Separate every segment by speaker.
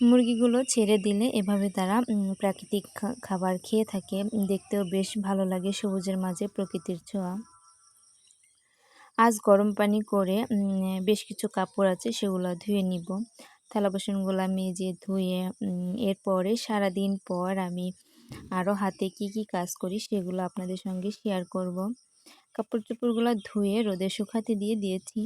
Speaker 1: মুরগিগুলো ছেড়ে দিলে এভাবে তারা প্রাকৃতিক খাবার খেয়ে থাকে। দেখতেও বেশ ভালো লাগে, সবুজের মাঝে প্রকৃতির ছোঁয়া। আজ গরম পানি করে বেশ কিছু কাপড় আছে সেগুলো ধুয়ে নিব। থালা বাসনগুলা মেজে ধুয়ে এরপরে সারাদিন পর আমি আরও হাতে কি কাজ করি সেগুলো আপনাদের সঙ্গে শেয়ার করব। কাপড় চোপড়গুলো ধুয়ে রোদে শুকাতে দিয়েছি।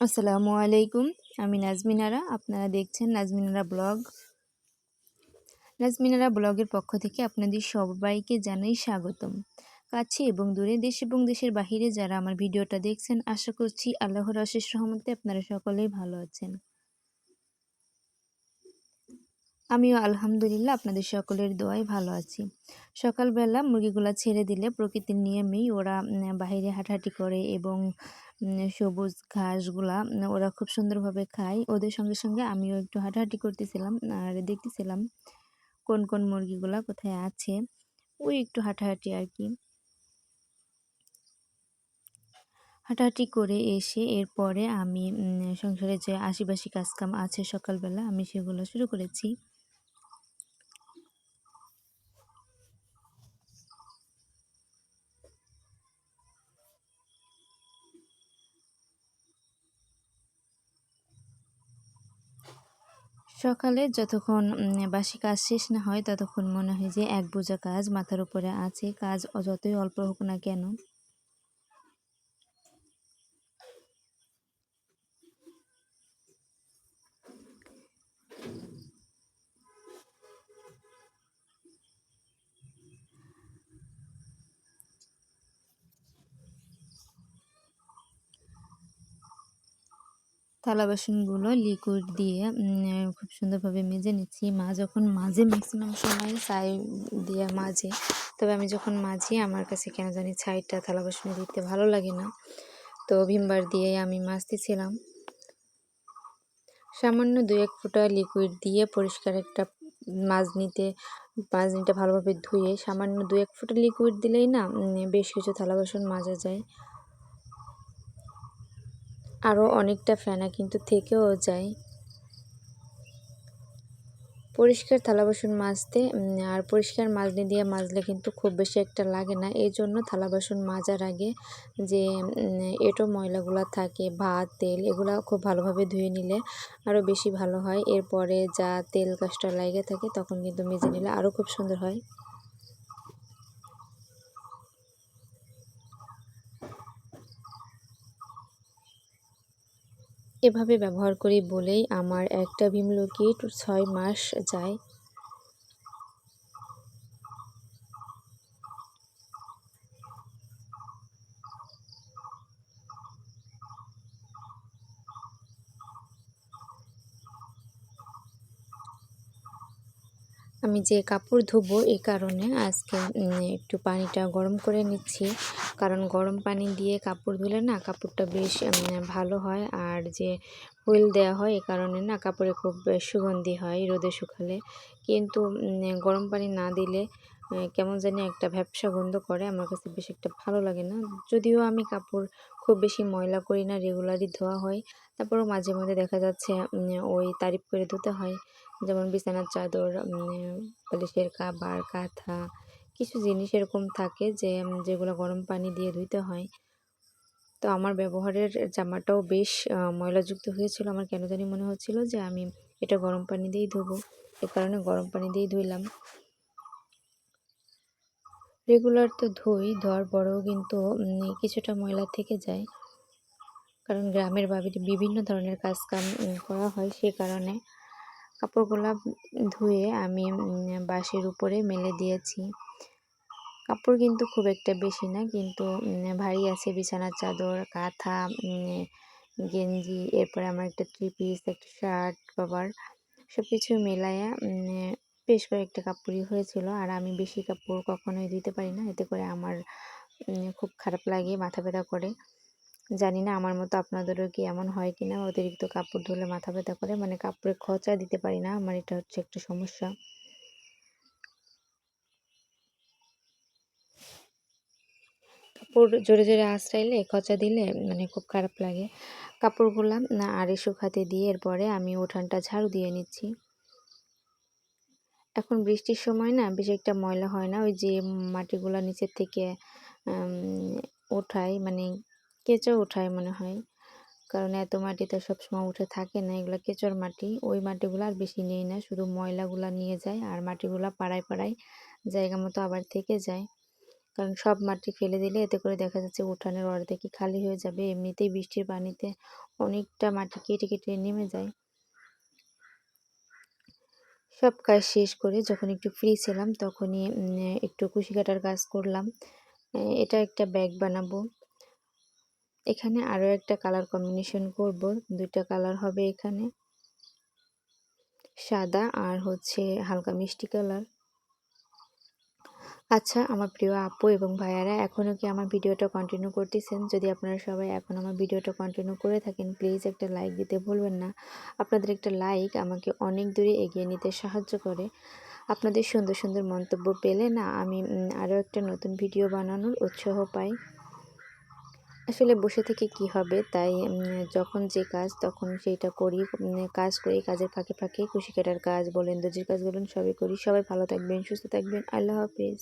Speaker 1: আসসালামু আলাইকুম, আমি নাজমিনারা। আপনারা দেখছেন নাজমিনারা ব্লগ। নাজমিনারা ব্লগের পক্ষ থেকে আপনাদের সবাইকে জানাই স্বাগতম। কাছে এবং দূরে, দেশ এবং দেশের বাহিরে যারা আমার ভিডিওটা দেখছেন, আশা করছি আল্লাহর অশেষ রহমতে আপনারা সকলেই ভালো আছেন। আমিও আলহামদুলিল্লাহ আপনাদের সকলের দোয়ায় ভালো আছি। সকালবেলা মুরগিগুলা ছেড়ে দিলে প্রকৃতির নিয়মেই ওরা বাহিরে হাঁটাহাঁটি করে এবং সবুজ ঘাসগুলা ওরা খুব সুন্দরভাবে খায়। ওদের সঙ্গে সঙ্গে আমিও একটু হাঁটাহাঁটি করতেছিলাম আর দেখতেছিলাম কোন মুরগিগুলা কোথায় আছে। ওই একটু হাঁটাহাঁটি আর কি। হাঁটাহাঁটি করে এসে এরপরে আমি সংসারে যে আশিপাশি কাজকাম আছে সকালবেলা আমি সেগুলো শুরু করেছি। সকালে যতক্ষণ বাসি কাজ শেষ না হয় ততক্ষণ মনে হয় যে এক বোঝা কাজ মাথার উপরে আছে। কাজ যতই অল্প হোক না কেন। থালা বাসনগুলো লিকুইড দিয়ে খুব সুন্দরভাবে মেজে নিচ্ছি। মা যখন মাজে ম্যাক্সিমাম সময় ছাই দিয়ে মাজে, তবে আমি যখন মাজি আমার কাছে কেন জানি ছাইটা থালা বাসনে দিতে ভালো লাগে না, তো ভিমবার দিয়ে আমি মাজতেছিলাম। সামান্য 2-1 ফোঁটা লিকুইড দিয়ে পরিষ্কার একটা মাজনিটা ভালোভাবে ধুয়ে সামান্য 2-1 ফোঁটা লিকুইড দিলেই না বেশ কিছু থালা বাসন মাজা যায়। আরও অনেকটা ফেনা কিন্তু থেকেও যায়। পরিষ্কার থালা বাসন মাজতে আর পরিষ্কার মাজনি দিয়ে মাজলে কিন্তু খুব বেশি একটা লাগে না। এই জন্য থালা বাসন মাজার আগে যে এঁটো ময়লাগুলো থাকে, ভাত তেল এগুলো খুব ভালোভাবে ধুয়ে নিলে আরও বেশি ভালো হয়। এরপরে যা তেল কাজটা লাগে থাকে তখন কিন্তু মেজে নিলে আরও খুব সুন্দর হয়। এভাবে ব্যবহার করি বলেই আমার একটা ভীম লিকুইড 6 মাস যায়। আমি যে কাপড় ধুবো এই কারণে আজকে একটু পানিটা গরম করে নিচ্ছি, কারণ গরম পানি দিয়ে কাপড় ধুলে না কাপড়টা বেশ ভালো হয়। আর যে হুইল দেওয়া হয় এই কারণে না কাপড়ে খুব সুগন্ধি হয় রোদে শুকালে। কিন্তু গরম পানি না দিলে কেমন জানি একটা ভ্যাপসা গন্ধ করে, আমার কাছে বেশ একটা ভালো লাগে না। যদিও আমি কাপড় খুব বেশি ময়লা করি না, রেগুলারই ধোয়া হয়, তারপরেও মাঝে মধ্যে দেখা যাচ্ছে ওই তারিফ করে ধুতে হয়। যেমন বিছানার চাদর, বালিশের কভার, কাঁথা, কিছু জিনিস এরকম থাকে যে যেগুলো গরম পানি দিয়ে ধুইতে হয়। তো আমার ব্যবহারের জামাটাও বেশ ময়লাযুক্ত হয়েছিল। আমার কেন জানি মনে হচ্ছিল যে আমি এটা গরম পানি দিয়েই ধুবো, এ কারণে গরম পানি দিয়েই ধুইলাম। রেগুলার তো ধোয়ার পরেও কিন্তু কিছুটা ময়লা থেকে যায়, কারণ গ্রামের বাড়িতে বিভিন্ন ধরনের কাজকাম করা হয়, সে কারণে। কাপড়গুলা ধুয়ে আমি বাঁশের উপরে মেলে দিয়েছি। কাপড় কিন্তু খুব একটা বেশি না, কিন্তু ভারী আছে। বিছানার চাদর, কাঁথা, গেঞ্জি, এরপরে আমার একটা 3 পিস, একটা শার্ট কভার সব কিছু মেলায়া বেশ কয়েকটা কাপড়ই হয়েছিল। আর আমি বেশি কাপড় কখনোই ধুতে পারি না, এতে করে আমার খুব খারাপ লাগে, মাথা ব্যথা করে। জানি না আমার মতো আপনাদেরও কি এমন হয় কিনা, অতিরিক্ত কাপড় ধুলে মাথা ব্যথা করে, মানে কাপড়ে খোঁচা দিতে পারি না, আমার এটা হচ্ছে একটা সমস্যা। কাপড় জোরে জোরে আঁচড়াইলে খচা দিলে মানে খুব খারাপ লাগে। কাপড়গুলা আড়ে শুকাতে দিয়ে এরপরে আমি উঠানটা ঝাড়ু দিয়ে নিচ্ছি। এখন বৃষ্টির সময় না বেশি একটা ময়লা হয় না, ওই যে মাটিগুলা নিচের থেকে ওঠায় মানে কেঁচো ওঠায় মনে হয়, কারণ এত মাটি তো সবসময় উঠে থাকে না, এগুলো কেঁচোর মাটি, ওই মাটিগুলো আর বেশি নেই না, শুধু ময়লাগুলা নিয়ে যায় আর মাটিগুলা পাড়ায় পাড়ায় জায়গা মতো আবার থেকে যায়। কারণ সব মাটি ফেলে দিলে এতে করে দেখা যাচ্ছে উঠানের অর্ধেকই খালি হয়ে যাবে, এমনিতেই বৃষ্টির পানিতে অনেকটা মাটি কেটে কেটে নেমে যায়। সব কাজ শেষ করে যখন একটু ফ্রি ছিলাম তখনই একটু কুশি কাটার কাজ করলাম। এটা একটা ব্যাগ বানাবো। এখানে আরও একটা কালার কম্বিনেশন করব, দুইটা কালার হবে এখানে, সাদা আর হচ্ছে হালকা মিষ্টি কালার। আচ্ছা আমার প্রিয় আপু এবং ভাইয়ারা, এখনও কি আমার ভিডিওটা কন্টিনিউ করতেছেন? যদি আপনারা সবাই এখন আমার ভিডিওটা কন্টিনিউ করে থাকেন, প্লিজ একটা লাইক দিতে ভুলবেন না। আপনাদের একটা লাইক আমাকে অনেক দূরে এগিয়ে নিতে সাহায্য করে। আপনাদের সুন্দর সুন্দর মন্তব্য পেলে না আমি আরও একটা নতুন ভিডিও বানানোর উৎসাহ পাই। আসলে বসে থেকে কি হবে, তাই যখন যে কাজ তখন সেইটা করি, কাজ করি, কাজের ফাঁকে ফাঁকে কুশি কাটার কাজ বলেন, দর্জির কাজ বলেন, সবই করি। সবাই ভালো থাকবেন, সুস্থ থাকবেন। আল্লাহ হাফেজ।